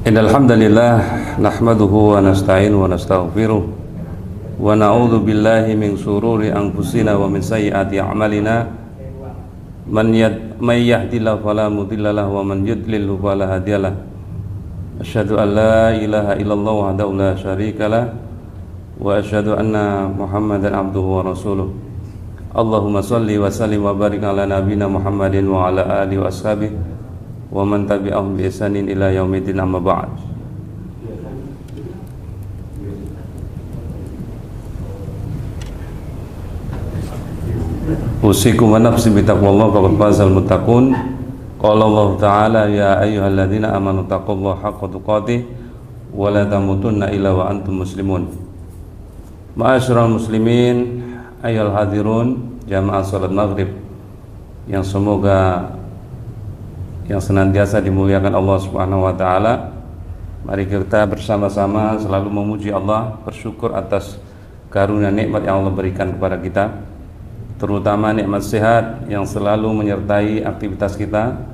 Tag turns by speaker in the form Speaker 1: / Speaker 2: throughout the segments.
Speaker 1: Innal hamdalillah nahmaduhu wa nasta'inuhu wa nastaghfiruh wa na'udzu billahi min shururi anfusina wa min sayyiati a'malina man yahdihillahu fala mudilla lahu wa man yudlil fala hadiyalah. Asyhadu an la ilaha illallah wahdahu la syarikalah wa asyhadu anna Muhammadan abduhu wa rasuluh. Allahumma shalli wa sallim wa barik ala nabiyyina Muhammadin wa ala alihi wa ashabihi wa man tabi'ahum bi ihsanin ila yaumiddin, amma ba'd. Usikum wa nafsi bi taqwallah faqad fazal muttaqun. Qala Allah ta'ala ya ayyuhalladzina amanu taqullaha haqqa tuqatih wa la tamutunna illa wa antum muslimun. Ma'asyiral muslimin, ayyuhal hadirun jamaah salat maghrib yang semoga yang senantiasa dimuliakan Allah Subhanahu wa taala. Mari kita bersama-sama selalu memuji Allah, bersyukur atas karunia nikmat yang Allah berikan kepada kita, terutama nikmat sehat yang selalu menyertai aktivitas kita.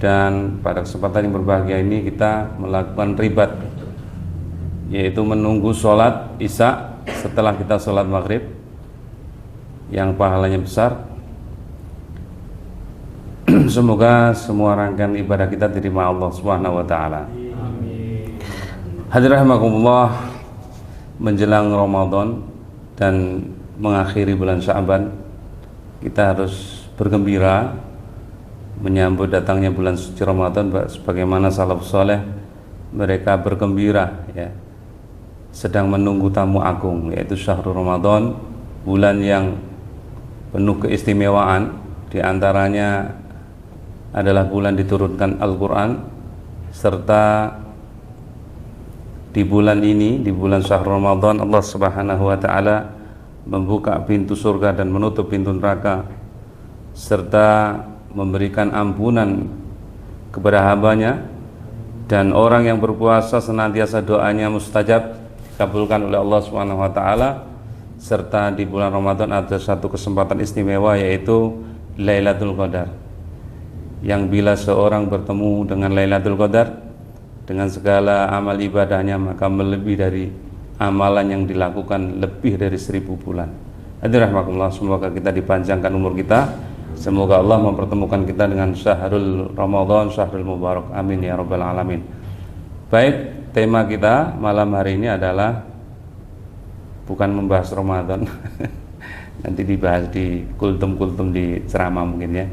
Speaker 1: Dan pada kesempatan yang berbahagia ini kita melakukan ribat, yaitu menunggu sholat isya setelah kita sholat maghrib yang pahalanya besar. Semoga semua rangkaian ibadah kita diterima Allah Subhanahu wa taala. Hadirin rahimakumullah, menjelang Ramadan dan mengakhiri bulan Sya'ban, kita harus bergembira menyambut datangnya bulan suci Ramadan sebagaimana salafus saleh mereka bergembira ya, sedang menunggu tamu agung, yaitu syahrul Ramadan, bulan yang penuh keistimewaan. Di antaranya adalah bulan diturunkan Al-Quran, serta di bulan ini, di bulan syahrul Ramadan, Allah Subhanahu wa ta'ala membuka pintu surga dan menutup pintu neraka, serta memberikan ampunan kepada hambanya. Dan orang yang berpuasa senantiasa doanya mustajab, dikabulkan oleh Allah Subhanahu wa ta'ala. Serta di bulan Ramadan ada satu kesempatan istimewa, yaitu Lailatul Qadar, yang bila seorang bertemu dengan Lailatul Qadar dengan segala amal ibadahnya, maka melebihi dari amalan yang dilakukan lebih dari 1000 bulan. Hadirin rahimakumullah, semoga kita dipanjangkan umur kita, semoga Allah mempertemukan kita dengan syahrul Ramadan, syahrul mubarak, amin ya rabbal alamin. Baik, tema kita malam hari ini adalah bukan membahas Ramadan nanti dibahas di kultum-kultum di ceramah mungkin ya.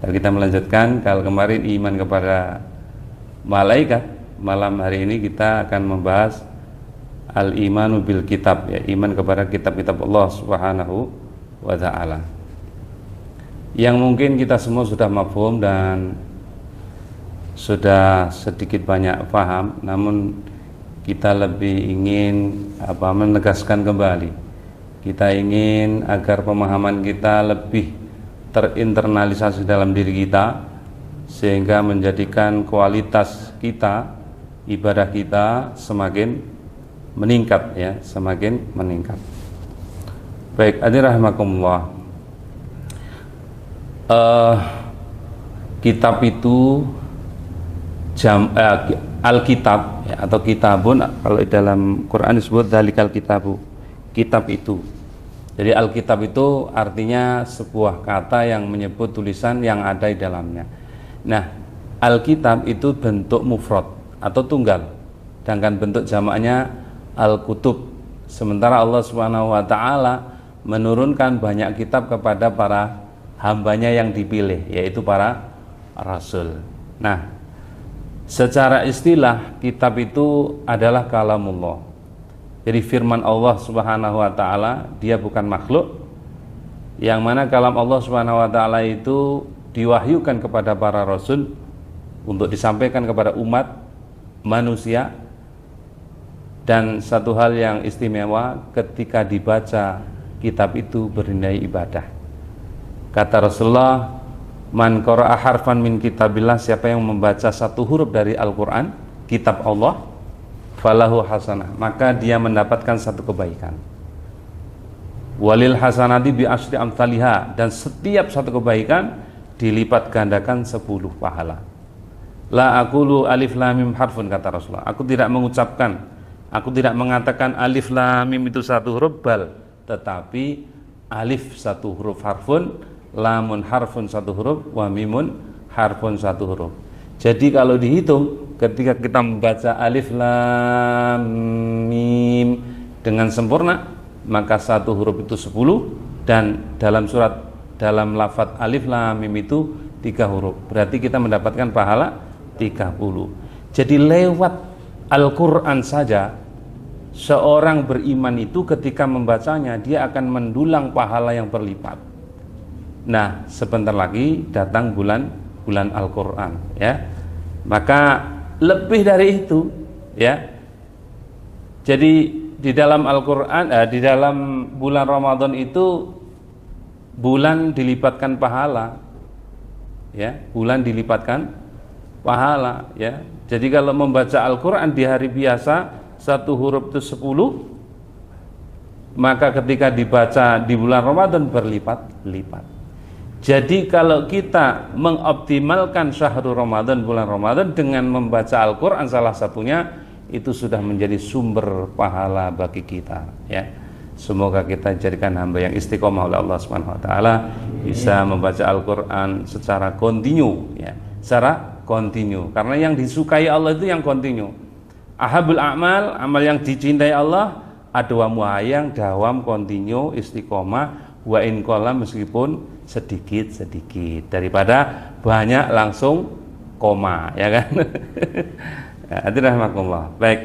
Speaker 1: Kita melanjutkan, kalau kemarin iman kepada malaikat, malam hari ini kita akan membahas al-imanu bil kitab ya, iman kepada kitab-kitab Allah Subhanahu wa ta'ala, yang mungkin kita semua sudah mafhum dan sudah sedikit banyak paham, namun kita lebih ingin menegaskan kembali. Kita ingin agar pemahaman kita lebih terinternalisasi dalam diri kita, sehingga menjadikan kualitas kita, ibadah kita semakin meningkat ya, semakin meningkat. Baik, hadirin rahimakumullah, kitab itu Alkitab ya, atau kitabun, kalau dalam Quran disebut dzalikal kitabu, kitab itu. Jadi Alkitab itu artinya sebuah kata yang menyebut tulisan yang ada di dalamnya. Nah, Alkitab itu bentuk mufrad atau tunggal, sedangkan bentuk jamaknya Al-Kutub. Sementara Allah Subhanahu wa ta'ala menurunkan banyak kitab kepada para hambanya yang dipilih, yaitu para rasul. Nah, secara istilah kitab itu adalah kalamullah. Jadi firman Allah Subhanahu wa ta'ala, dia bukan makhluk, yang mana kalam Allah Subhanahu wa ta'ala itu diwahyukan kepada para rasul untuk disampaikan kepada umat manusia. Dan satu hal yang istimewa, ketika dibaca kitab itu bernilai ibadah. Kata Rasulullah, man qara'a harfan min kitabillah, siapa yang membaca satu huruf dari Al-Quran, kitab Allah, falahu hasanah, maka dia mendapatkan satu kebaikan. Walil hasanati bi asyri amthaliha, dan setiap satu kebaikan dilipat gandakan 10 pahala. La aqulu alif lam mim harfun, kata Rasulullah. Aku tidak mengucapkan, aku tidak mengatakan alif lam mim itu satu huruf, bal, tetapi alif satu huruf harfun, lamun harfun satu huruf, wa mimun harfun satu huruf. Jadi kalau dihitung, ketika kita membaca alif lam mim dengan sempurna, maka satu huruf itu 10, dan dalam lafadz alif lam mim itu 3 huruf. Berarti kita mendapatkan pahala 30. Jadi lewat Al-Quran saja, seorang beriman itu ketika membacanya dia akan mendulang pahala yang berlipat. Nah, sebentar lagi datang bulan Al-Quran, ya. Maka lebih dari itu, ya. Jadi di dalam Al-Quran, di dalam bulan Ramadan itu bulan dilipatkan pahala, ya. Bulan dilipatkan pahala, ya. Jadi kalau membaca Al-Quran di hari biasa satu huruf itu 10, maka ketika dibaca di bulan Ramadan berlipat-lipat. Jadi kalau kita mengoptimalkan syahrul Ramadan, bulan Ramadan, dengan membaca Al-Quran salah satunya, itu sudah menjadi sumber pahala bagi kita, ya. Semoga kita jadikan hamba yang istiqomah oleh Allah Subhanahu wa taala, bisa membaca Al-Quran secara kontinu, ya. Secara kontinu, karena yang disukai Allah itu yang kontinu. Ahabul a'mal, amal yang dicintai Allah, adwamuha, yang dawam, kontinu, istiqomah, wa in qalla, meskipun sedikit-sedikit, daripada banyak langsung koma, ya kan. Rahmatullah. Baik.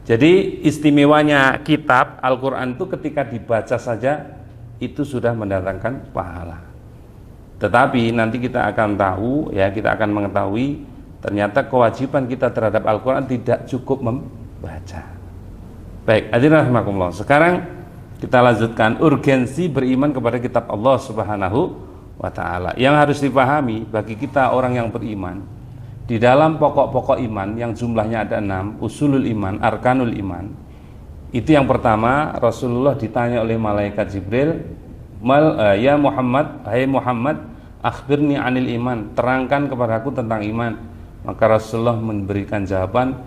Speaker 1: Jadi istimewanya kitab Al-Quran itu ketika dibaca saja itu sudah mendatangkan pahala. Tetapi nanti kita akan tahu, ya, kita akan mengetahui ternyata kewajiban kita terhadap Al-Quran tidak cukup membaca. Baik, hadirin rahimakumullah. Sekarang kita lanjutkan urgensi beriman kepada kitab Allah Subhanahu wa taala. Yang harus dipahami bagi kita orang yang beriman, di dalam pokok-pokok iman yang jumlahnya ada 6, usulul iman, arkanul iman. Itu yang pertama, Rasulullah ditanya oleh malaikat Jibril, ya Muhammad, hai Muhammad, akhbirni anil iman, terangkan kepadaku tentang iman. Maka Rasulullah memberikan jawaban,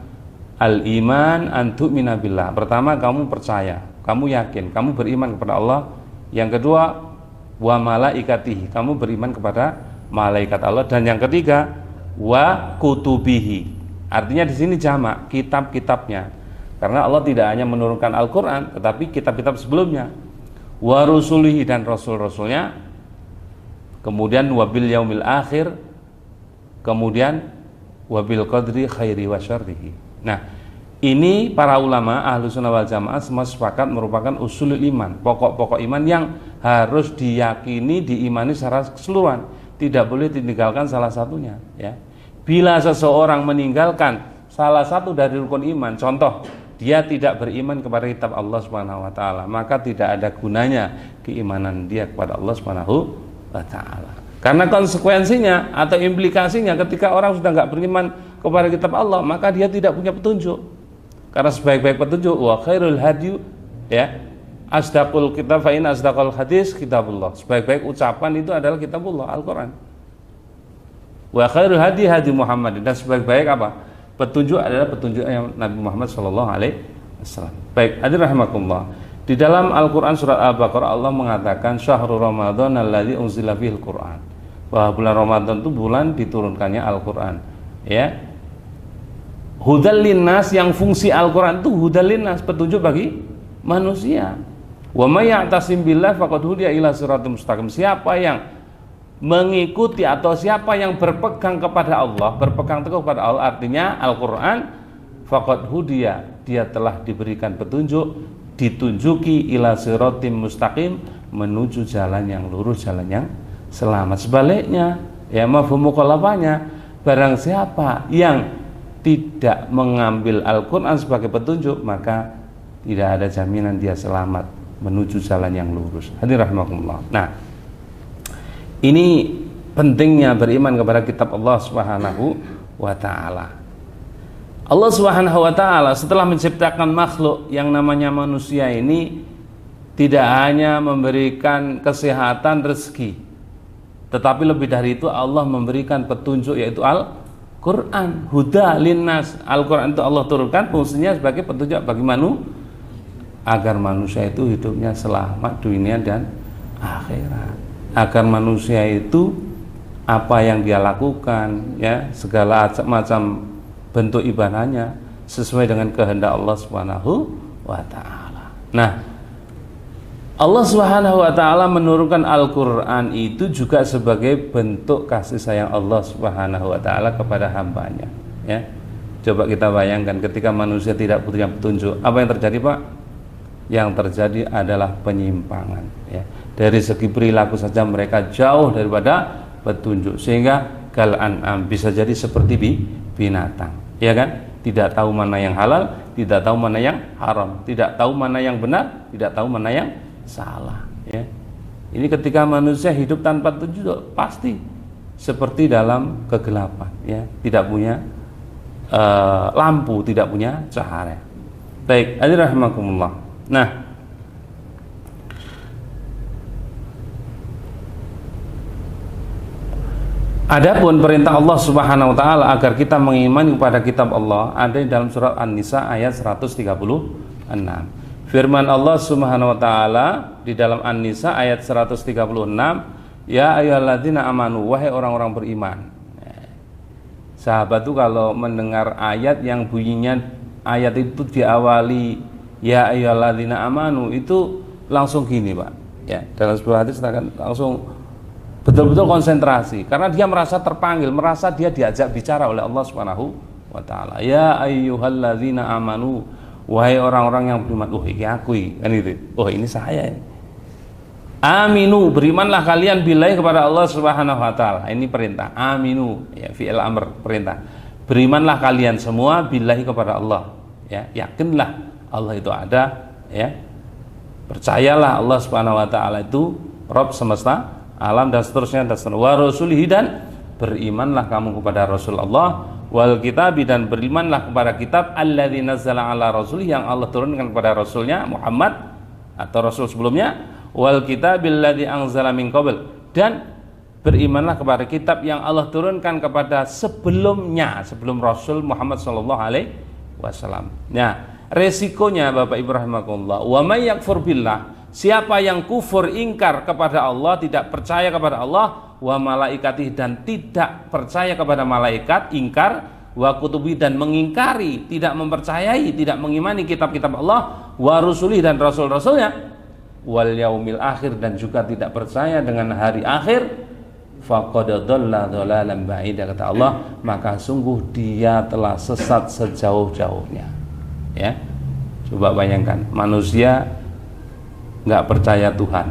Speaker 1: al iman an tu'mina billah. Pertama, kamu percaya, kamu yakin, kamu beriman kepada Allah. Yang kedua, wa malaikatihi, kamu beriman kepada malaikat Allah. Dan yang ketiga, wa kutubihi. Artinya di sini jamak, kitab-kitabnya. Karena Allah tidak hanya menurunkan Al-Quran, tetapi kitab-kitab sebelumnya. Wa rusulihi, dan rasul-rasulnya. Kemudian wabil yaumil akhir. Kemudian wabil qadri khairi wa syarrihi. Nah, ini para ulama ahlu sunnah wal jamaah semua sepakat merupakan usulul iman, pokok-pokok iman yang harus diyakini, diimani secara keseluruhan, tidak boleh ditinggalkan salah satunya, ya. Bila seseorang meninggalkan salah satu dari rukun iman, contoh dia tidak beriman kepada kitab Allah Subhanahu wa taala, maka tidak ada gunanya keimanan dia kepada Allah Subhanahu wa taala. Karena konsekuensinya atau implikasinya ketika orang sudah nggak beriman kepada kitab Allah, maka dia tidak punya petunjuk. Karena sebaik-baik petunjuk, wa khairul hadyu, ya, asdaqul kitab fa in asdaqul hadis kitabullah. Sebaik-baik ucapan itu adalah kitabullah, Al-Qur'an. Wa khairul hadi hadi Muhammad, dan sebaik-baik apa? Petunjuk adalah petunjuk yang Nabi Muhammad sallallahu alaihi wasallam. Baik, hadirin rahimakumullah. Di dalam Al-Qur'an surat Al-Baqarah Allah mengatakan syahrul Ramadan alladzi unzila fihil Qur'an. Bahwa bulan Ramadan itu bulan diturunkannya Al-Qur'an, ya. Hudal linnas, yang fungsi Al-Quran itu hudal linnas, petunjuk bagi manusia. Wa may ya'tasim billah faqad hudiya ila siratal mustaqim. Siapa yang mengikuti atau siapa yang berpegang kepada Allah, berpegang teguh kepada Allah, artinya Al-Quran, faqad hudiya, dia telah diberikan petunjuk, ditunjuki ila siratim mustaqim, menuju jalan yang lurus, jalan yang selamat. Sebaliknya, ya, mafhum mukhalafahnya, barang siapa yang tidak mengambil Al-Quran sebagai petunjuk, maka tidak ada jaminan dia selamat menuju jalan yang lurus. Hadirin rahimakumullah. Nah, ini pentingnya beriman kepada kitab Allah Subhanahu wa ta'ala. Allah Subhanahu wa ta'ala setelah menciptakan makhluk yang namanya manusia ini, tidak hanya memberikan kesehatan, rezeki, tetapi lebih dari itu Allah memberikan petunjuk, yaitu Quran, huda linnas. Al-Quran itu Allah turunkan fungsinya sebagai petunjuk bagi manusia agar manusia itu hidupnya selamat dunia dan akhirat. Agar manusia itu apa yang dia lakukan, ya, segala macam bentuk ibadahnya sesuai dengan kehendak Allah Subhanahu wa taala. Nah, Allah Subhanahu wa taala menurunkan Al-Qur'an itu juga sebagai bentuk kasih sayang Allah Subhanahu wa taala kepada hambanya, ya. Coba kita bayangkan ketika manusia tidak punya petunjuk, apa yang terjadi, Pak? Yang terjadi adalah penyimpangan, ya. Dari segi perilaku saja mereka jauh daripada petunjuk, sehingga kal-an'am, bisa jadi seperti binatang, ya kan? Tidak tahu mana yang halal, tidak tahu mana yang haram, tidak tahu mana yang benar, tidak tahu mana yang salah, ya. Ini ketika manusia hidup tanpa petunjuk pasti seperti dalam kegelapan, ya, tidak punya lampu, tidak punya cahaya. Baik, hadirin rahimakumullah. Nah, adapun perintah Allah Subhanahu wa taala agar kita mengimani kepada kitab Allah ada di dalam surat An-Nisa ayat 136. Firman Allah Subhanahu wa taala di dalam An-Nisa ayat 136, ya ayyuhalladzina amanu, wahai orang-orang beriman. Sahabat tuh kalau mendengar ayat yang bunyinya ayat itu diawali ya ayyuhalladzina amanu, itu langsung gini, Pak. Ya, dalam sebuah hadis akan langsung betul-betul konsentrasi karena dia merasa terpanggil, merasa dia diajak bicara oleh Allah Subhanahu wa taala. Ya ayyuhalladzina amanu, wahai orang-orang yang beriman. Oh, ini aku, kan itu. Oh, ini saya. Aminu, berimanlah kalian billahi kepada Allah Subhanahu wa taala. Ini perintah. Aminu, ya, fi'il amr, perintah. Berimanlah kalian semua billahi kepada Allah. Ya, yakinlah Allah itu ada, ya. Percayalah Allah Subhanahu wa taala itu Rabb semesta alam dan seterusnya dan seterusnya. Wa rasulihi, dan berimanlah kamu kepada Rasulullah, wal kitabi, dan berimanlah kepada kitab alladzi nazzala ala rasulih, yang Allah turunkan kepada rasulnya Muhammad atau rasul sebelumnya, wal kitabil ladzi anzala min qabl, dan berimanlah kepada kitab yang Allah turunkan kepada sebelumnya, sebelum Rasul Muhammad sallallahu alaihi wasallam. Nah, resikonya Bapak Ibu rahimakumullah, wa may yakfur billah, siapa yang kufur, ingkar kepada Allah, tidak percaya kepada Allah, wa malaikatih, dan tidak percaya kepada malaikat, ingkar, wa kutubi, dan mengingkari, tidak mempercayai, tidak mengimani kitab-kitab Allah, wa rusulih, dan rasul-rasulnya, wal yaumil akhir, dan juga tidak percaya dengan hari akhir, faqad dhalla dhalalan ba'ida, kata Allah, maka sungguh dia telah sesat sejauh-jauhnya. Ya, coba bayangkan, manusia nggak percaya Tuhan,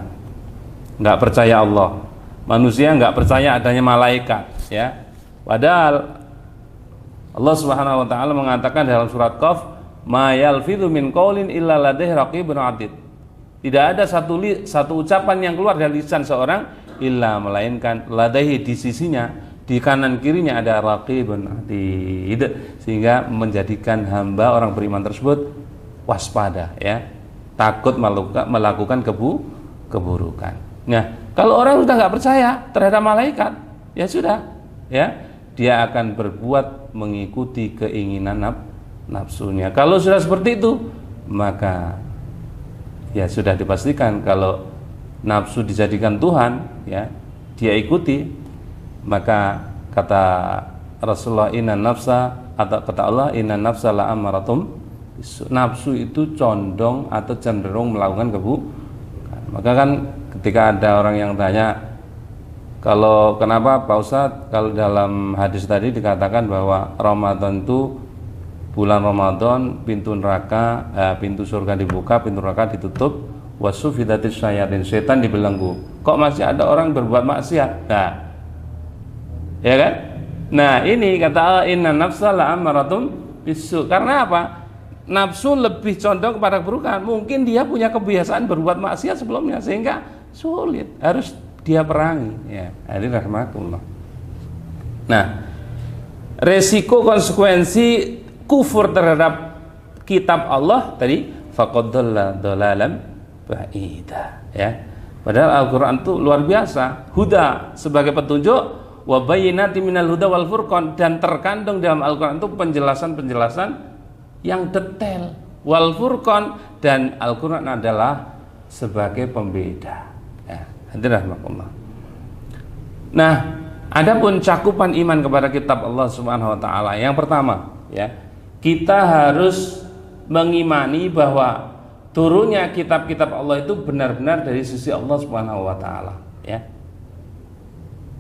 Speaker 1: nggak percaya Allah, manusia nggak percaya adanya malaikat, ya. Padahal Allah Subhanahu wa taala mengatakan dalam surat Qaf, ma yalfidhu min qaulin illa ladaihi raqibun atid. Tidak ada satu ucapan yang keluar dari lisan seorang illa, melainkan ladaihi, di sisinya, di kanan kirinya ada raqibun atid, sehingga menjadikan hamba orang beriman tersebut waspada, ya, takut melakukan keburukan. Nah, kalau orang sudah nggak percaya terhadap malaikat, ya sudah, ya, dia akan berbuat mengikuti keinginan nafsunya. Kalau sudah seperti itu, maka ya sudah dipastikan kalau nafsu dijadikan Tuhan, ya, dia ikuti. Maka kata Rasulullah, inna nafsa, atau kata Allah, inna nafsa la amaratum, nafsu itu condong atau cenderung melakukan keburukan. Maka kan ketika ada orang yang tanya, kalau kenapa Pak Ustadz, kalau dalam hadis tadi dikatakan bahwa Ramadan itu, bulan Ramadan, pintu neraka, pintu surga dibuka, pintu neraka ditutup, wasufidatis syayatin, setan dibelenggu. Kok masih ada orang berbuat maksiat? Nah, ya kan? Nah, ini kata Allah, inna nafsa la amaratum bisu. Karena apa? Nafsu lebih condong kepada keburukan. Mungkin dia punya kebiasaan berbuat maksiat sebelumnya, sehingga sulit, harus dia perangi, ya. Hadirin rahimakumullah. Nah, resiko konsekuensi kufur terhadap kitab Allah tadi, faqad dhalla dhalalan ba'ida, ya. Padahal Al-Qur'an itu luar biasa, huda sebagai petunjuk, wa bayyinatin minal huda wal furqan, dan terkandung dalam Al-Qur'an itu penjelasan-penjelasan yang detail. Wal furqan, dan Al-Qur'an adalah sebagai pembeda. Ya, hadirin rahimakumullah. Nah, adapun cakupan iman kepada kitab Allah Subhanahu wa taala, yang pertama, ya, kita harus mengimani bahwa turunnya kitab-kitab Allah itu benar-benar dari sisi Allah Subhanahu wa taala, ya.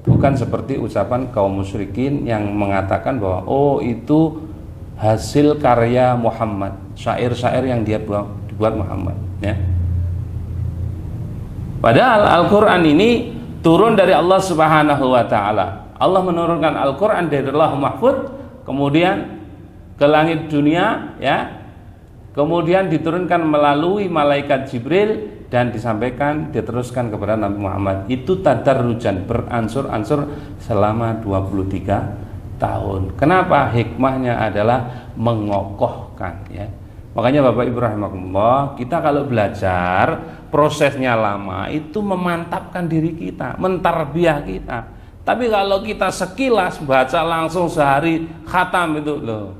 Speaker 1: Bukan seperti ucapan kaum musyrikin yang mengatakan bahwa oh itu hasil karya Muhammad, syair-syair yang dia dibuat Muhammad, ya. Padahal Al-Qur'an ini turun dari Allah Subhanahu wa taala. Allah menurunkan Al-Qur'an dari Lauhul Mahfuz, kemudian ke langit dunia, ya. Kemudian diturunkan melalui malaikat Jibril dan disampaikan, diteruskan kepada Nabi Muhammad. Itu tadarrujan, beransur-ansur selama 23 tahun. Kenapa? Hikmahnya adalah mengokohkan, ya. Makanya Bapak Ibu rahimakumullah, kita kalau belajar prosesnya lama itu memantapkan diri kita, mentarbiyah kita. Tapi kalau kita sekilas baca langsung sehari khatam itu loh,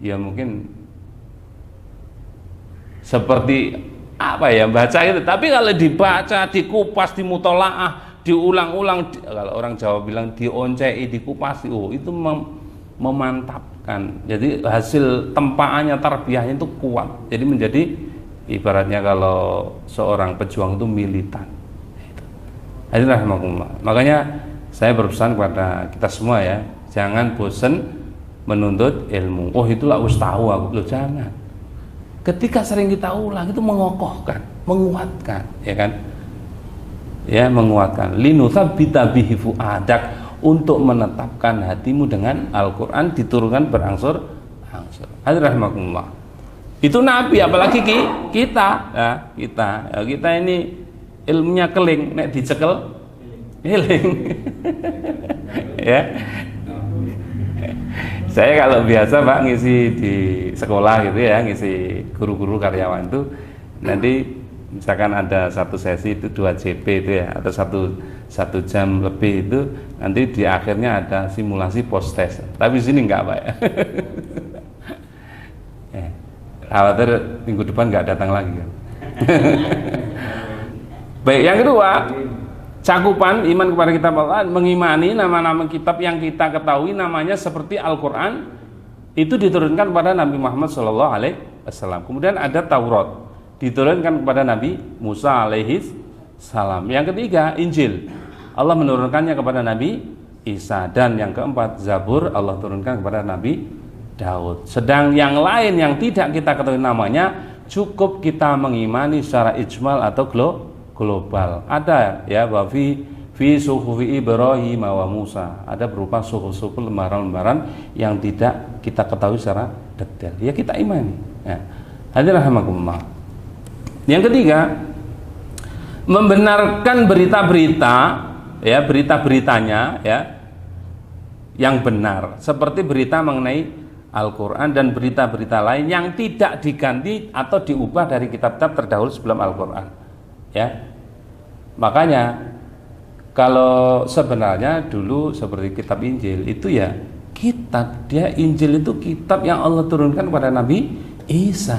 Speaker 1: ya mungkin seperti apa ya, baca itu. Tapi kalau dibaca, dikupas, dimutolaah, diulang-ulang, kalau orang Jawa bilang dioncei, dikupas, itu memantapkan. Jadi hasil tempaannya, tarbiyahnya itu kuat. Jadi menjadi ibaratnya kalau seorang pejuang itu militan. Hadirin rahimakumullah. Makanya saya berpesan kepada kita semua, ya, jangan bosan menuntut ilmu. Oh itulah tahu aku, loh jangan. Ketika sering kita ulang itu mengokohkan, menguatkan, ya kan? Ya, menguatkan. Linutsabbita bihi fuadak, untuk menetapkan hatimu dengan Al-Qur'an diturunkan berangsur-angsur. Hadirin rahimakumullah. Itu Nabi, apalagi kita, ya, kita ini ilmunya keling, nek dicekel eling. Ya. Saya kalau biasa Pak ngisi di sekolah gitu, ya, ngisi guru-guru karyawan itu, nanti misalkan ada satu sesi itu 2 JP itu, ya, atau satu jam lebih itu, nanti di akhirnya ada simulasi post test. Tapi di sini enggak Pak, ya. Khawatir minggu depan nggak datang lagi kan. Baik, yang kedua, cakupan iman kepada kitab Allah, mengimani nama-nama kitab yang kita ketahui namanya seperti Al-Qur'an itu diturunkan kepada Nabi Muhammad SAW. Kemudian ada Taurat diturunkan kepada Nabi Musa alaihi salam. Yang ketiga, Injil Allah menurunkannya kepada Nabi Isa, dan yang keempat, Zabur Allah turunkan kepada Nabi Daud. Sedang yang lain yang tidak kita ketahui namanya, cukup kita mengimani secara ijmal atau global. Ada, ya, bahwa fi suhufi Ibrahim wa Musa, ada berupa suhuf-suhuf, lembaran-lembaran yang tidak kita ketahui secara detail, ya kita imani, ya. Hadirin rahimakumullah. Yang ketiga, membenarkan berita-berita, ya, berita-beritanya, ya, yang benar, seperti berita mengenai Al-Quran dan berita-berita lain yang tidak diganti atau diubah dari kitab-kitab terdahulu sebelum Al-Quran, ya. Makanya kalau sebenarnya dulu seperti kitab Injil itu, ya, Injil itu kitab yang Allah turunkan kepada Nabi Isa.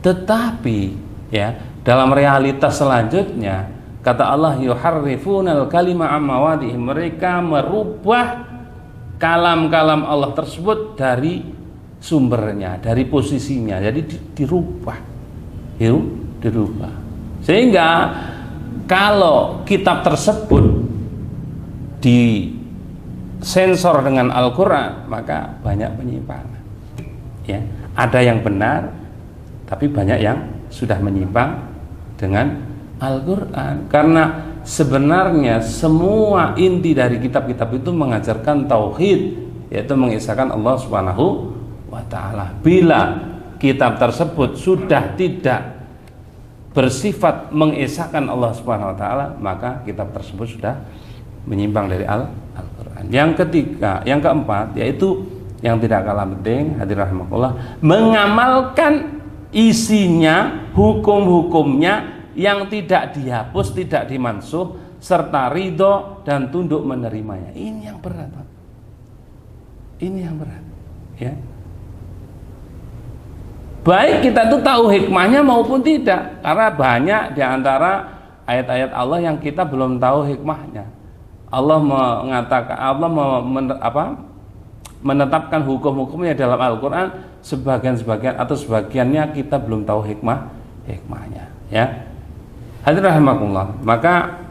Speaker 1: Tetapi, ya, dalam realitas selanjutnya kata Allah, yuharrifunal kalima amawadihi, mereka merubah kalam-kalam Allah tersebut dari sumbernya, dari posisinya, jadi dirubah. Sehingga kalau kitab tersebut disensor dengan Al-Quran, maka banyak penyimpangan, ya. Ada yang benar, tapi banyak yang sudah menyimpang dengan Al-Quran. Karena sebenarnya semua inti dari kitab-kitab itu mengajarkan tauhid, yaitu mengesahkan Allah Subhanahu wa ta'ala. Bila kitab tersebut sudah tidak bersifat mengesahkan Allah Subhanahu wa ta'ala, maka kitab tersebut sudah menyimpang dari Al-Quran. Yang ketiga, yang keempat, yaitu yang tidak kalah penting, hadirin rahimakumullah, mengamalkan isinya, hukum-hukumnya yang tidak dihapus, tidak dimansuh serta ridho dan tunduk menerimanya. Ini yang berat, Pak. Ini yang berat, ya. Baik kita tuh tahu hikmahnya maupun tidak, karena banyak di antara ayat-ayat Allah yang kita belum tahu hikmahnya. Allah mengatakan, Allah menetapkan hukum-hukumnya dalam Al-Quran, sebagian-sebagian atau sebagiannya kita belum tahu hikmahnya, ya. Hadirin rahimakumullah. Maka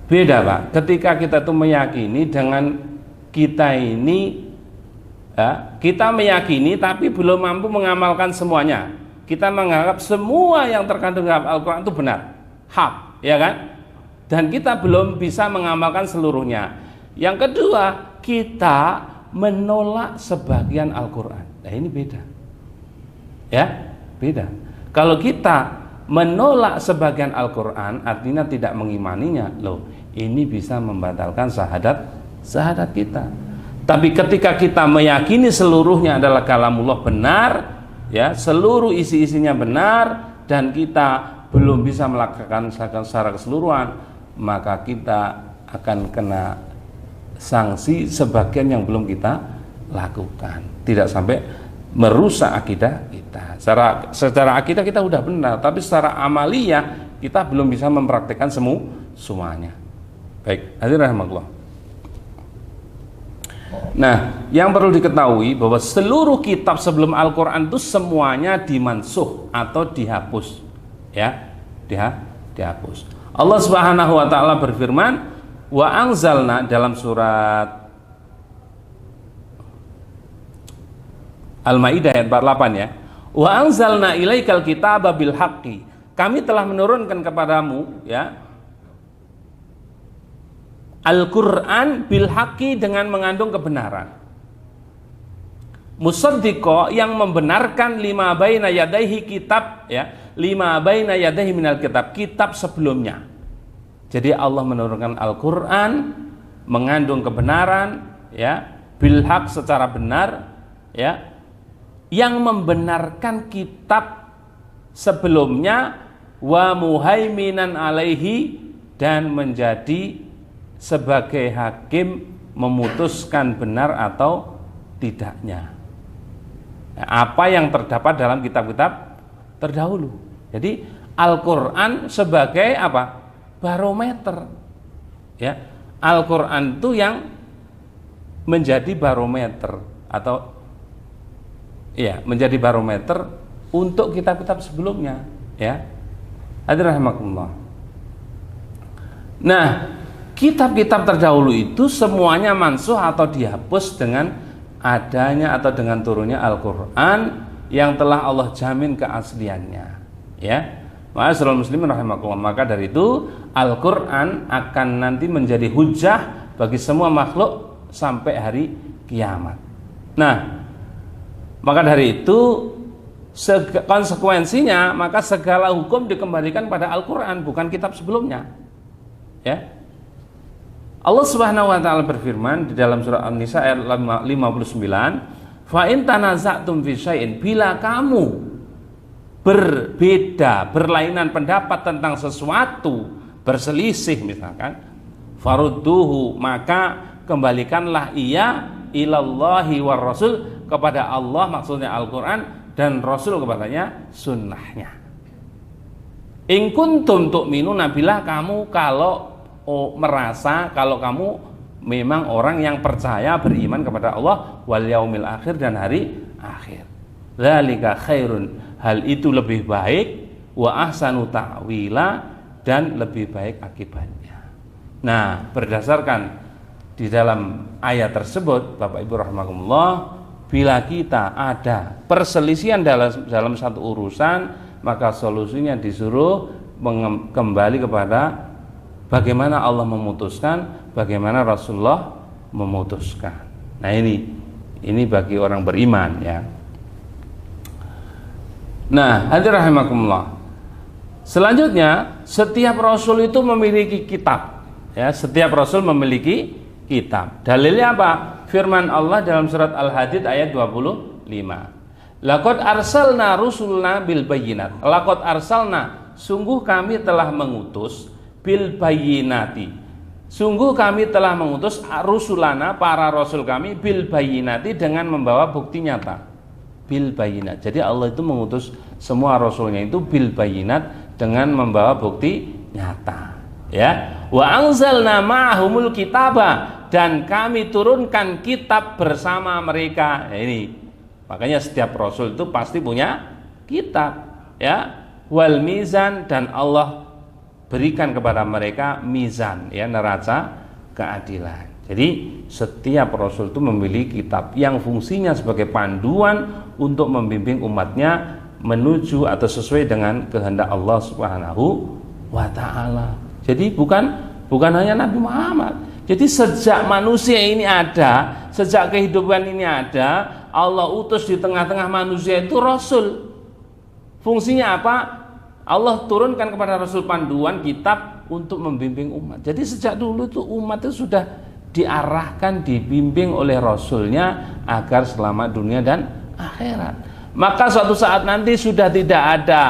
Speaker 1: beda, Pak, ketika kita tuh meyakini dengan kita ini, ya, kita meyakini tapi belum mampu mengamalkan semuanya. Kita menganggap semua yang terkandung dalam Al-Quran itu benar, hak, ya kan? Dan kita belum bisa mengamalkan seluruhnya. Yang kedua, kita menolak sebagian Al-Quran. Nah, ini beda, ya, beda. Kalau kita menolak sebagian Al-Quran, artinya tidak mengimaninya, loh, ini bisa membatalkan syahadat kita. Tapi ketika kita meyakini seluruhnya adalah kalamullah benar, ya, seluruh isi-isinya benar, dan kita belum bisa melakukan secara keseluruhan, maka kita akan kena sanksi sebagian yang belum kita lakukan. Tidak sampai merusak akidah kita. Secara akidah kita udah benar, tapi secara amaliyah kita belum bisa mempraktikkan semuanya. Baik, hadirin rahimakumullah. Nah, yang perlu diketahui bahwa seluruh kitab sebelum Al-Quran itu semuanya dimansuh atau dihapus, ya, dihapus. Allah Subhanahu wa Ta'ala berfirman, wa anzalna, dalam surat Al-Maidah ayat 48, ya, wa anzalna ilaikal kitaba bil haqqi, kami telah menurunkan kepadamu, ya, Al-Quran bil haqqi, dengan mengandung kebenaran. Musaddiqo, yang membenarkan lima baina yadaihi, kitab, ya, lima baina yadaihi minal kitab, kitab sebelumnya. Jadi Allah menurunkan Al-Quran mengandung kebenaran, ya, bil haq, secara benar, ya, yang membenarkan kitab sebelumnya, wa muhaiminan alaihi, dan menjadi sebagai hakim memutuskan benar atau tidaknya apa yang terdapat dalam kitab-kitab terdahulu. Jadi Al-Quran sebagai apa? Barometer, ya. Al-Quran itu yang menjadi barometer, atau ya, menjadi barometer untuk kitab-kitab sebelumnya, ya. Hadirin rahimakumullah. Nah, kitab-kitab terdahulu itu semuanya mansuh atau dihapus dengan adanya atau dengan turunnya Al-Quran yang telah Allah jamin keasliannya, ya. Ma'asyiral muslimin rahimakumullah. Maka dari itu Al-Quran akan nanti menjadi hujah bagi semua makhluk sampai hari kiamat. Nah, maka dari itu konsekuensinya, maka segala hukum dikembalikan pada Al-Quran, bukan kitab sebelumnya, ya. Allah Subhanahu wa Ta'ala berfirman di dalam surah An-Nisa ayat 59, fa in tanaza'tum fi syai'in, bila kamu berbeda, berlainan pendapat tentang sesuatu, berselisih misalkan, farudduhu, maka kembalikanlah ia ilallahi war rasul, kepada Allah, maksudnya Al-Quran, dan Rasul kepadanya sunnahnya. In kuntum tu'minuna, bila kamu merasa kalau kamu memang orang yang percaya, beriman kepada Allah wal yaumil akhir, dan hari akhir. Dzalika khairun, hal itu lebih baik, wa ahsanu ta'wila, dan lebih baik akibatnya. Nah, berdasarkan di dalam ayat tersebut, Bapak Ibu rahimakumullah, bila kita ada perselisihan dalam satu urusan, maka solusinya disuruh kembali kepada bagaimana Allah memutuskan, bagaimana Rasulullah memutuskan. Nah, ini bagi orang beriman, ya. Nah, hadirin rahimakumullah. Selanjutnya, setiap Rasul itu memiliki kitab, ya. Setiap Rasul memiliki kitab. Dalilnya apa? Firman Allah dalam surat Al-Hadid ayat 25. Laqad arsalna rusulna bil bayyinat. Laqad arsalna, sungguh kami telah mengutus bil bayyinati, Sungguh kami telah mengutus rusulana, para rasul kami, bil bayyinati, dengan membawa bukti nyata. Bil bayyinat. Jadi Allah itu mengutus semua rasulnya itu bil bayyinat, dengan membawa bukti nyata. Ya. Wa anzalna ma'ahumul kitaba, dan kami turunkan kitab bersama mereka. Ya, ini. Makanya setiap rasul itu pasti punya kitab, ya. Wal mizan, dan Allah berikan kepada mereka mizan, ya, neraca keadilan. Jadi setiap rasul itu memiliki kitab yang fungsinya sebagai panduan untuk membimbing umatnya menuju atau sesuai dengan kehendak Allah Subhanahu wa taala. Jadi bukan hanya Nabi Muhammad. Jadi sejak manusia ini ada, sejak kehidupan ini ada, Allah utus di tengah-tengah manusia itu rasul. Fungsinya apa? Allah turunkan kepada Rasul panduan kitab untuk membimbing umat. Jadi sejak dulu itu umat itu sudah diarahkan, dibimbing oleh Rasulnya agar selamat dunia dan akhirat. Maka suatu saat nanti sudah tidak ada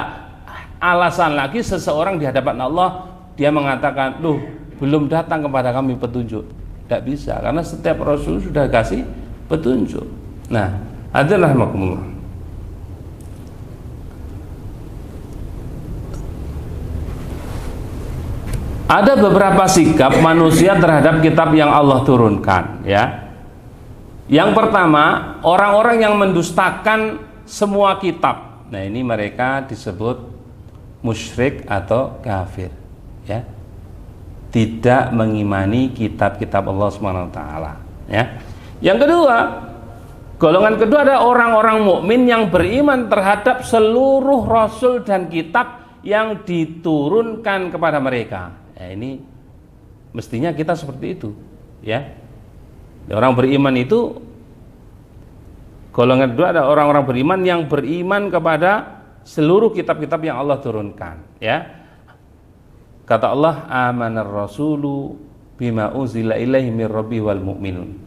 Speaker 1: alasan lagi seseorang di hadapan Allah dia mengatakan, "Loh, belum datang kepada kami petunjuk." Tidak bisa, karena setiap Rasul sudah kasih petunjuk. Nah, adalah rahmatullah. Ada beberapa sikap manusia terhadap kitab yang Allah turunkan, ya. Yang pertama, orang-orang yang mendustakan semua kitab. Nah, ini mereka disebut musyrik atau kafir, ya. Tidak mengimani kitab-kitab Allah Subhanahu wa taala, ya. Yang kedua, golongan kedua ada orang-orang mukmin yang beriman terhadap seluruh rasul dan kitab yang diturunkan kepada mereka. Ya, ini mestinya kita seperti itu, ya. Orang beriman itu golongan kedua ada orang-orang beriman yang beriman kepada seluruh kitab-kitab yang Allah turunkan, ya. Kata Allah, amanar rasulu bima unzila ilaihi mir rabbi wal mu'minun.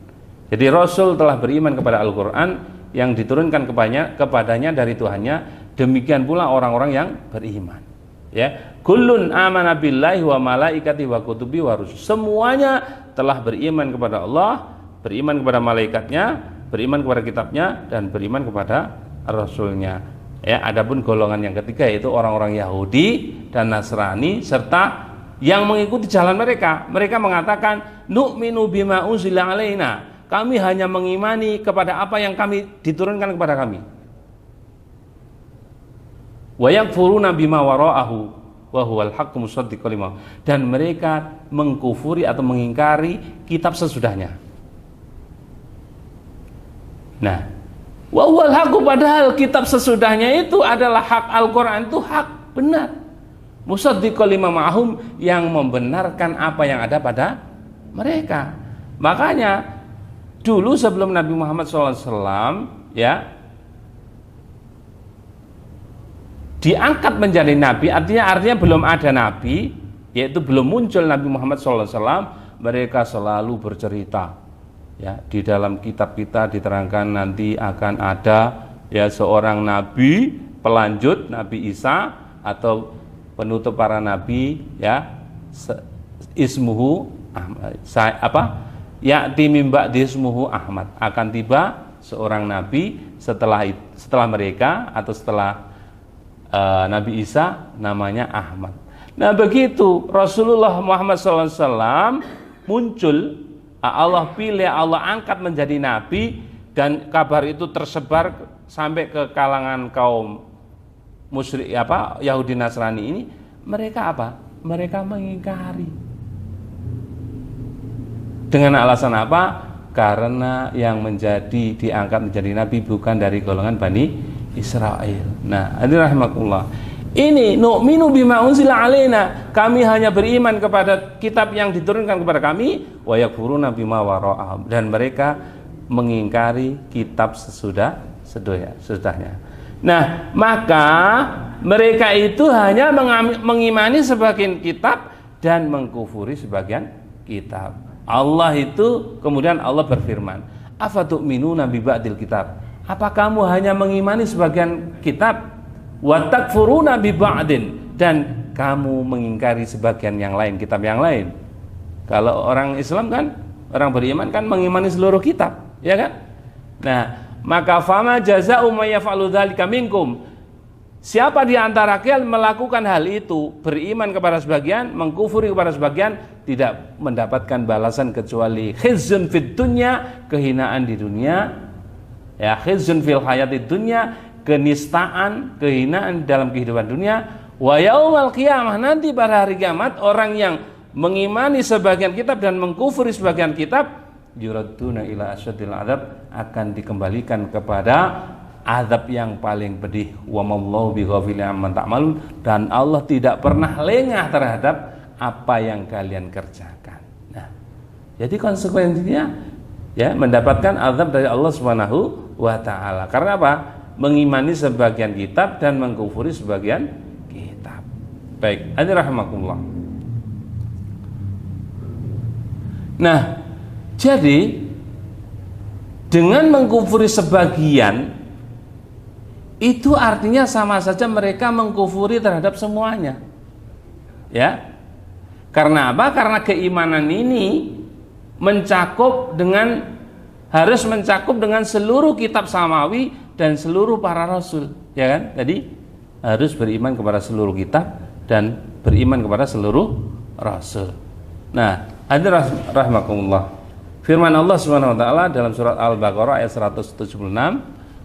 Speaker 1: Jadi Rasul telah beriman kepada Al-Qur'an yang diturunkan kepadanya dari Tuhannya, demikian pula orang-orang yang beriman, ya. Kullun amana billahi wa malaikatihi wa kutubi wa rusul. Semuanya telah beriman kepada Allah, beriman kepada malaikatnya, beriman kepada kitabnya, dan beriman kepada rasulnya. Ya, adapun golongan yang ketiga yaitu orang-orang Yahudi dan Nasrani serta yang mengikuti jalan mereka. Mereka mengatakan, nu'minu bima unzila alaina. Kami hanya mengimani kepada apa yang kami diturunkan kepada kami. Wa yakfuruna bima wara'ahu wa huwal haqqu musaddiqan lima. Dan mereka mengkufuri atau mengingkari kitab sesudahnya. Nah, wa huwal haqqu, padahal kitab sesudahnya itu adalah hak. Al-Qur'an itu hak, benar. Musaddiqan lima ma'hum, yang membenarkan apa yang ada pada mereka. Makanya dulu sebelum Nabi Muhammad SAW, ya, diangkat menjadi nabi, artinya belum ada nabi, yaitu belum muncul Nabi Muhammad SAW, mereka selalu bercerita, ya, di dalam kitab kita diterangkan nanti akan ada, ya, seorang nabi pelanjut Nabi Isa atau penutup para nabi, ya, ismuhu ya'ti min ba'di ismuhu Ahmad, akan tiba seorang nabi setelah mereka atau setelah Nabi Isa, namanya Ahmad. Nah, begitu Rasulullah Muhammad SAW muncul, Allah pilih, Allah angkat menjadi nabi, dan kabar itu tersebar sampai ke kalangan kaum musyrik, Yahudi Nasrani ini. Mereka apa? Mereka mengingkari. Dengan alasan apa? Karena yang diangkat menjadi nabi bukan dari golongan Bani Israel. Nah, hadirin rahimakumullah. Ini nu'minu bima unzila alaina, kami hanya beriman kepada kitab yang diturunkan kepada kami, wa yakfuruna bima wara'ahum, dan mereka mengingkari kitab sesudahnya. Nah, maka mereka itu hanya mengimani sebagian kitab dan mengkufuri sebagian kitab. Allah itu kemudian Allah berfirman, afatu'minuna bi ba'dil kitab. Apa kamu hanya mengimani sebagian kitab, wa takfuruna bi ba'din, dan kamu mengingkari sebagian yang lain, kitab yang lain. Kalau orang Islam kan, orang beriman kan mengimani seluruh kitab, ya kan? Nah, maka fama jazaa'u may yaf'alu dzalika minkum. Siapa di antara kalian melakukan hal itu, beriman kepada sebagian, mengkufuri kepada sebagian, tidak mendapatkan balasan kecuali khizyun fid dunya, kehinaan di dunia, ya, khizyun fil hayatid dunya, kenistaan, kehinaan dalam kehidupan dunia, wa yaumal qiyamah, nanti pada hari kiamat orang yang mengimani sebagian kitab dan mengkufuri sebagian kitab, yuraduna ila asyadil adzab, akan dikembalikan kepada azab yang paling pedih. Wa mallahu bighafilin amman ta'malun, dan Allah tidak pernah lengah terhadap apa yang kalian kerjakan. Nah, jadi konsekuensinya ya mendapatkan azab dari Allah Subhanahu wa taala. Karena apa? Mengimani sebagian kitab dan mengkufuri sebagian kitab. Baik, hadirin rahimakumullah. Nah, jadi dengan mengkufuri sebagian itu artinya sama saja mereka mengkufuri terhadap semuanya. Ya. Karena apa? Karena keimanan ini harus mencakup dengan seluruh kitab samawi dan seluruh para rasul, ya kan? Jadi harus beriman kepada seluruh kitab dan beriman kepada seluruh rasul. Nah, hadirin rahimakumullah. Firman Allah Subhanahu wa taala dalam surat Al-Baqarah ayat 176,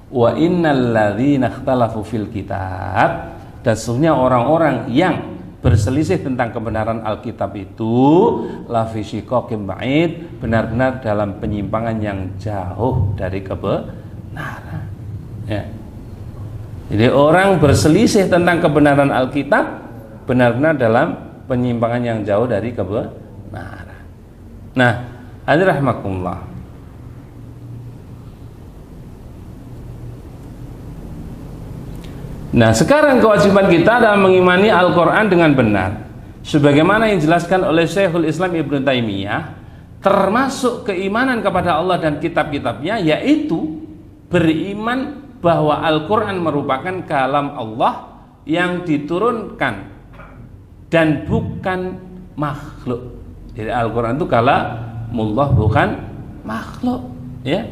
Speaker 1: wa innal ladzina ikhtalafu fil kitab, dan sesungguhnya orang-orang yang berselisih tentang kebenaran Alkitab itu lafi syiqaqim ba'id, benar-benar dalam penyimpangan yang jauh dari kebenaran, ya. Jadi orang berselisih tentang kebenaran Alkitab benar-benar dalam penyimpangan yang jauh dari kebenaran. Nah, hadirin rahimakumullah, nah, sekarang kewajiban kita adalah mengimani Al-Quran dengan benar, sebagaimana yang dijelaskan oleh Syekhul Islam Ibnu Taimiyah, termasuk keimanan kepada Allah dan kitab-kitabnya, yaitu beriman bahwa Al-Quran merupakan kalam Allah yang diturunkan dan bukan makhluk. Jadi Al-Quran itu kalamullah, bukan makhluk, ya.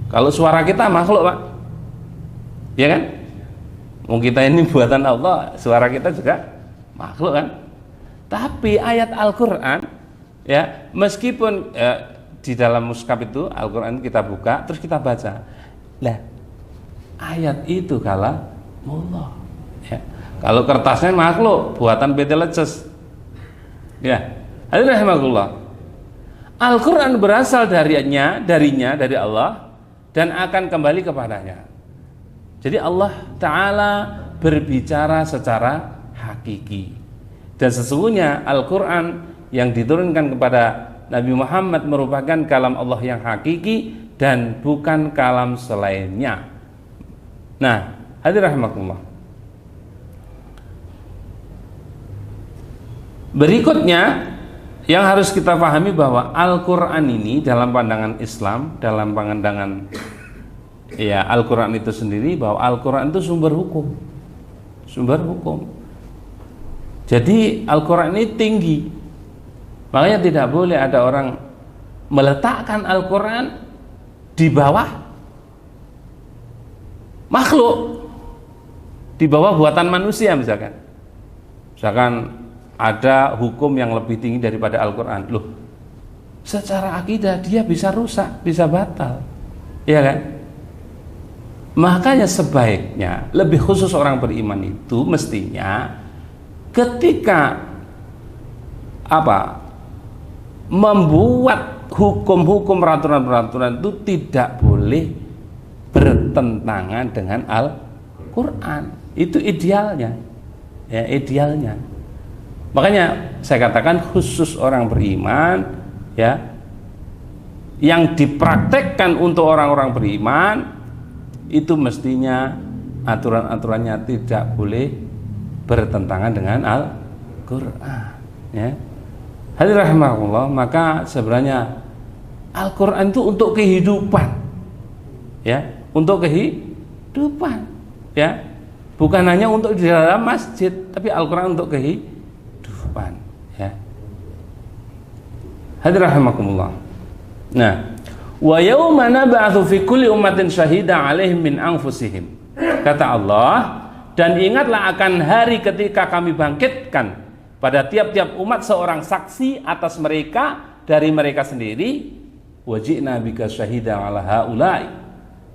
Speaker 1: Kalau suara kita makhluk, Pak, ya kan? Kita ini buatan Allah, suara kita juga makhluk kan? Tapi ayat Al-Quran, ya, meskipun di dalam mushaf itu Al-Quran kita buka terus kita baca, lah ayat itu kalamullah, ya. Kalau kertasnya makhluk, buatan PT Leces, ya. Hadirin rahimakumullah, Al-Quran berasal darinya dari Allah dan akan kembali kepadanya. Jadi Allah Ta'ala berbicara secara hakiki, dan sesungguhnya Al-Quran yang diturunkan kepada Nabi Muhammad merupakan kalam Allah yang hakiki dan bukan kalam selainnya. Nah, hadirin rahimakumullah, berikutnya yang harus kita pahami bahwa Al-Quran ini dalam pandangan Islam, dalam pandangan ya Al-Quran itu sendiri, bahwa Al-Quran itu sumber hukum. Jadi Al-Quran ini tinggi, makanya tidak boleh ada orang meletakkan Al-Quran di bawah makhluk, di bawah buatan manusia. Misalkan ada hukum yang lebih tinggi daripada Al-Quran, loh, secara akidah dia bisa rusak, bisa batal, ya kan? Makanya sebaiknya, lebih khusus orang beriman itu mestinya ketika membuat hukum-hukum, peraturan-peraturan itu tidak boleh bertentangan dengan Al-Quran. Itu idealnya, ya, idealnya. Makanya saya katakan khusus orang beriman, ya, yang dipraktekkan untuk orang-orang beriman itu mestinya aturan-aturannya tidak boleh bertentangan dengan Al-Quran, ya. Hadirin rahimahullah, maka sebenarnya Al-Quran itu untuk kehidupan, ya, untuk kehidupan, ya, bukan hanya untuk di dalam masjid, tapi Al-Quran untuk kehidupan, ya. Hadirin rahimakumullah. Nah, wa yauma nab'atsu fi kulli ummatin syahida 'alaihim min anfusihim. Kata Allah, dan ingatlah akan hari ketika kami bangkitkan pada tiap-tiap umat seorang saksi atas mereka dari mereka sendiri. Waji'na bika syahida 'ala haula'i,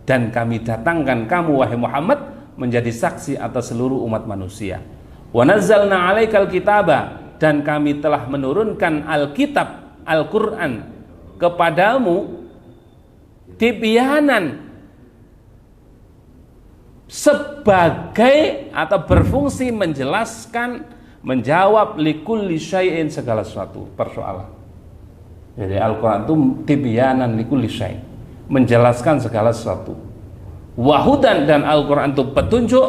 Speaker 1: dan kami datangkan kamu wahai Muhammad menjadi saksi atas seluruh umat manusia. Wa nazzalna 'alaikal kitaba, dan kami telah menurunkan Alkitab, Al-Qur'an kepadamu tibyanan, sebagai atau berfungsi menjelaskan, menjawab likulli syai'in, segala sesuatu persoalan. Jadi Al-Quran itu tibyanan likulli syai', menjelaskan segala sesuatu. Wahudan, dan Al-Quran itu petunjuk,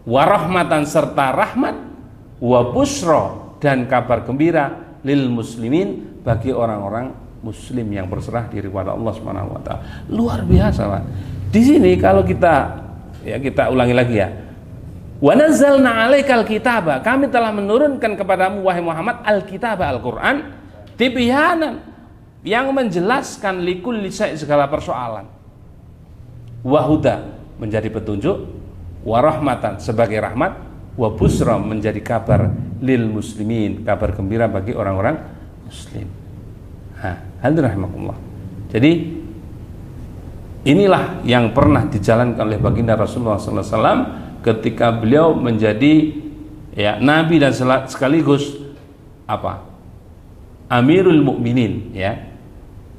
Speaker 1: warahmatan serta rahmat, wabusro, dan kabar gembira lil muslimin, bagi orang-orang muslim yang berserah diri kepada Allah Subhanahu wa taala. Luar biasa, Pak. Di sini kalau kita ulangi lagi ya. Wa nazzalna 'alaikal kitaba, kami telah menurunkan kepadamu wahai Muhammad al-kitaba, Al-Qur'an, tibyanan, yang menjelaskan likulli syai', segala persoalan. Wa huda, menjadi petunjuk, wa rahmatan, sebagai rahmat, wa busra, menjadi kabar lil muslimin, kabar gembira bagi orang-orang muslim. Hadirin rahimakumullah. Jadi inilah yang pernah dijalankan oleh baginda Rasulullah SAW ketika beliau menjadi nabi dan sekaligus Amirul Mukminin,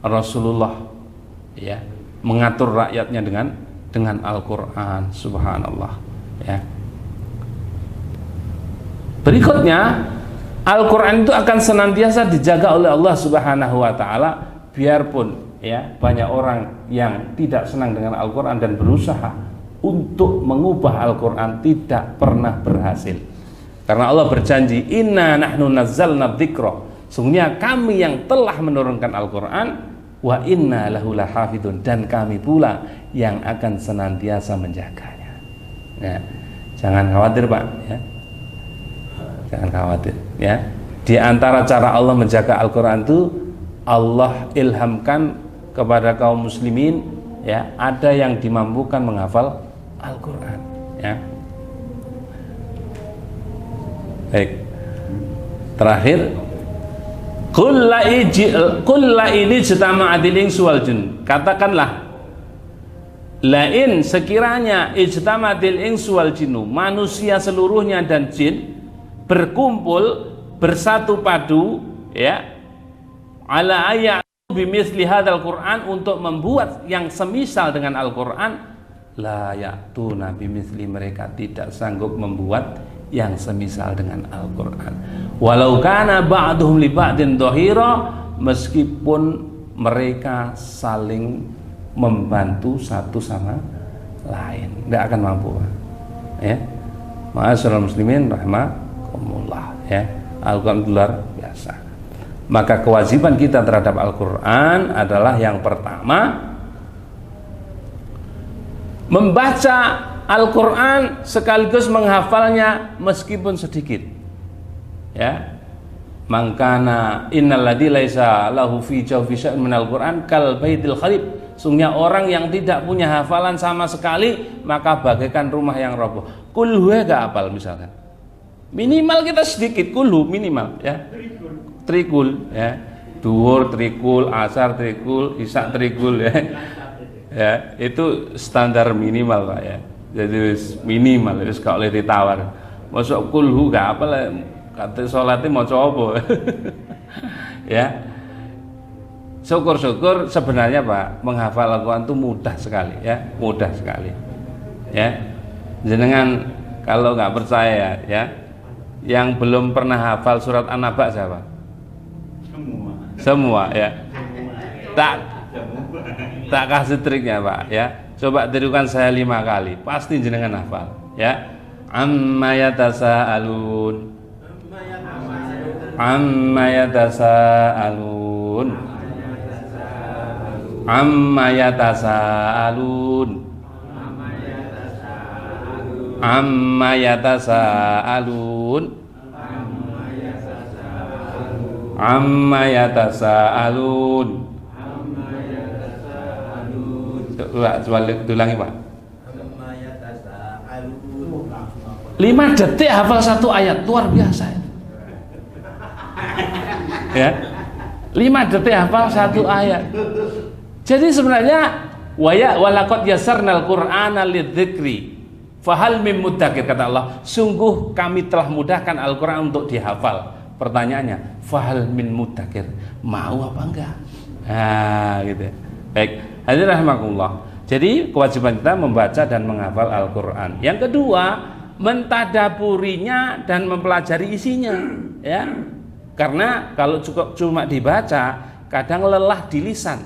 Speaker 1: Rasulullah mengatur rakyatnya dengan Al-Qur'an. Subhanallah. Berikutnya, Al-Quran itu akan senantiasa dijaga oleh Allah Subhanahu wa ta'ala, biarpun banyak orang yang tidak senang dengan Al-Quran dan berusaha untuk mengubah Al-Quran, tidak pernah berhasil. Karena Allah berjanji, inna nahnu nazzalna dzikra, sungguhnya kami yang telah menurunkan Al-Quran, wa inna lahu lahafidun, dan kami pula yang akan senantiasa menjaganya. Jangan khawatir, Pak, jangan khawatir, Di antara cara Allah menjaga Al-Quran itu, Allah ilhamkan kepada kaum muslimin, ada yang dimampukan menghafal Al-Quran, Baik. Terakhir, kulla ini ijtama'atil insu wal jin. Katakanlah, lain sekiranya ijtama'atil insu wal jinnu, manusia seluruhnya dan jin berkumpul, bersatu padu, ala ayat bimithli hadzal Qur'an, untuk membuat yang semisal dengan Al-Qur'an, la ya'tuna bimithli, mereka tidak sanggup membuat yang semisal dengan Al-Qur'an. Walau kana ba'duhum li ba'din dhahira, meskipun mereka saling membantu satu sama lain, tidak akan mampu, Ma'asyiral muslimin rahimakumullah, Al-Quran luar biasa. Maka kewajiban kita terhadap Al-Quran adalah yang pertama, membaca Al-Quran sekaligus menghafalnya meskipun sedikit. Mangkana innalladzi laisa lahu fi jawfi syai'un minal Qur'an kal baitil kharib, sungguhnya orang yang tidak punya hafalan sama sekali maka bagaikan rumah yang roboh. Kulhu gak hafal misalkan, minimal kita sedikit, kulhu minimal, trikul, duhur trikul, asar trikul, isya trikul, itu standar minimal, Pak, jadi minimal, itu gak boleh ditawar. Masuk kulhu gak apa lah, kata sholatnya mau coba. Syukur-syukur sebenarnya, Pak, menghafal Al-Quran itu mudah sekali, mudah sekali, Jenengan kalau nggak percaya, yang belum pernah hafal surat An-Naba siapa? Semua, Tak kasih triknya, Pak, Coba tirukan saya 5 kali, pasti jenengan hafal, Amma yatasaalun, amma yatasaalun, amma yatasaalun, amma yatasaalun, amma yatasaalun. Coba ulangi Pak. 5 detik hafal 1 ayat, luar biasa ya. 5 detik hafal 1 ayat. Jadi sebenarnya walaqad yassarnal qur'ana lidzikri fahal mim muddakir, kata Allah, sungguh kami telah mudahkan Al-Qur'an untuk dihafal. Pertanyaannya, fahal min muddakir, mau apa enggak? Nah, gitu. Baik, hadirin rahimakumullah. Jadi kewajiban kita membaca dan menghafal Al-Qur'an. Yang kedua, mentadaburinya dan mempelajari isinya, ya. Karena kalau cukup cuma dibaca, kadang lelah di lisan.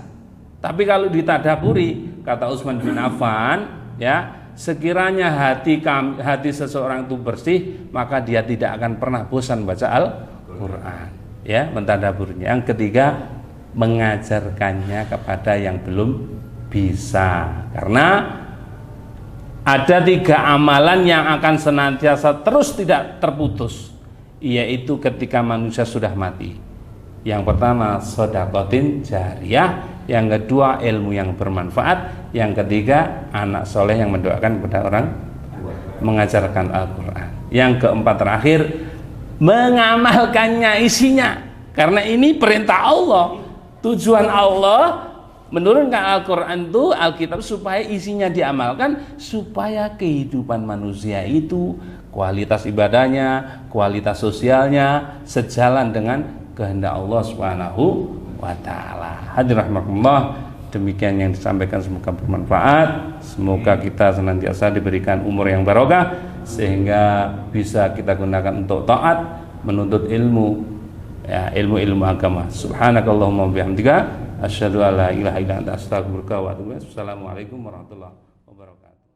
Speaker 1: Tapi kalau ditadaburi, kata Utsman bin Affan, ya, sekiranya hati seseorang itu bersih, maka dia tidak akan pernah bosan baca Al-Qur'an, ya, mentadaburinya. Yang ketiga, mengajarkannya kepada yang belum bisa. Karena ada 3 amalan yang akan senantiasa terus tidak terputus, yaitu ketika manusia sudah mati. Yang pertama, shadaqatin jariyah. Yang kedua, ilmu yang bermanfaat. Yang ketiga, anak soleh yang mendoakan kepada orang, mengajarkan Al-Quran. Yang keempat terakhir, mengamalkannya isinya. Karena ini perintah Allah. Tujuan Allah menurunkan Al-Quran itu, Alkitab, supaya isinya diamalkan, supaya kehidupan manusia itu, kualitas ibadahnya, kualitas sosialnya sejalan dengan kehendak Allah Subhanahu wa ta'ala. Hadirin rahimakumullah, demikian yang disampaikan, semoga bermanfaat. Semoga kita senantiasa diberikan umur yang barokah sehingga bisa kita gunakan untuk taat, menuntut ilmu, ya, ilmu agama. Subhanakallahumma bihamdika asyhadu an la ilaha illa anta astaghfiruka wa atubu ilaik. Assalamualaikum warahmatullahi wabarakatuh.